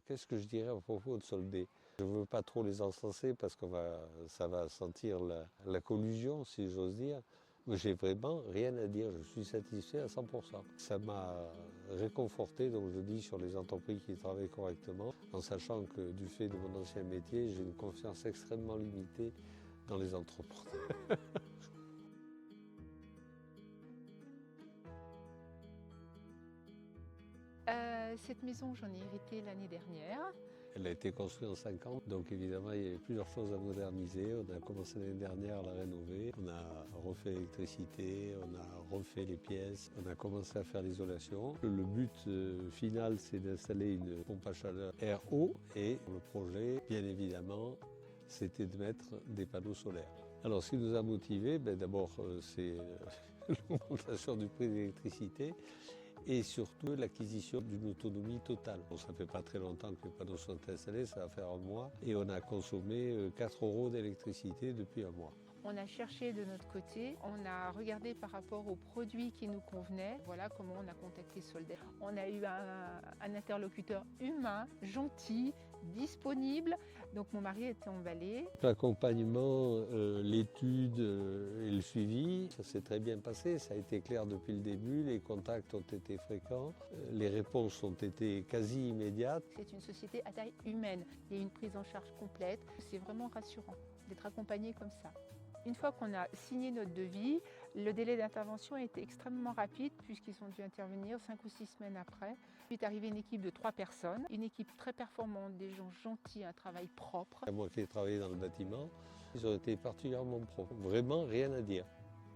Qu'est-ce que je dirais à propos de Soldé? Je ne veux pas trop les encenser parce que ça va sentir la collusion, si j'ose dire. Mais j'ai vraiment rien à dire, je suis satisfait à 100%. Ça m'a réconforté, donc je dis, sur les entreprises qui travaillent correctement, en sachant que du fait de mon ancien métier, j'ai une confiance extrêmement limitée dans les entrepreneurs. Cette maison, j'en ai hérité l'année dernière. Elle a été construite en 5 ans, donc évidemment il y avait plusieurs choses à moderniser. On a commencé l'année dernière à la rénover, on a refait l'électricité, on a refait les pièces, on a commencé à faire l'isolation. Le but final, c'est d'installer une pompe à chaleur RO et le projet, bien évidemment, c'était de mettre des panneaux solaires. Alors ce qui nous a motivés, d'abord c'est l'augmentation du prix de l'électricité et surtout l'acquisition d'une autonomie totale. Bon, ça ne fait pas très longtemps que les panneaux sont installés, ça va faire un mois, et on a consommé 4 € d'électricité depuis un mois. On a cherché de notre côté, on a regardé par rapport aux produits qui nous convenaient. Voilà comment on a contacté Soldair. On a eu un interlocuteur humain, gentil, disponible. Donc mon mari était emballé. L'accompagnement, l'étude et le suivi, ça s'est très bien passé. Ça a été clair depuis le début, les contacts ont été fréquents, les réponses ont été quasi immédiates. C'est une société à taille humaine. Il y a une prise en charge complète. C'est vraiment rassurant d'être accompagné comme ça. Une fois qu'on a signé notre devis, le délai d'intervention a été extrêmement rapide puisqu'ils ont dû intervenir 5 ou 6 semaines après. Il est arrivé une équipe de 3 personnes, une équipe très performante, des gens gentils, un travail propre. Moi qui ai travaillé dans le bâtiment, ils ont été particulièrement propres. Vraiment rien à dire.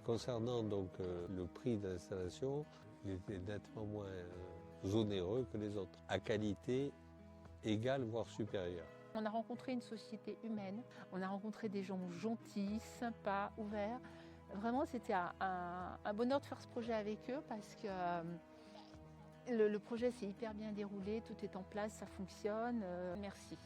Concernant donc le prix d'installation, il était nettement moins onéreux que les autres, à qualité égale voire supérieure. On a rencontré une société humaine, on a rencontré des gens gentils, sympas, ouverts. Vraiment, c'était un bonheur de faire ce projet avec eux parce que le projet s'est hyper bien déroulé, tout est en place, ça fonctionne. Merci.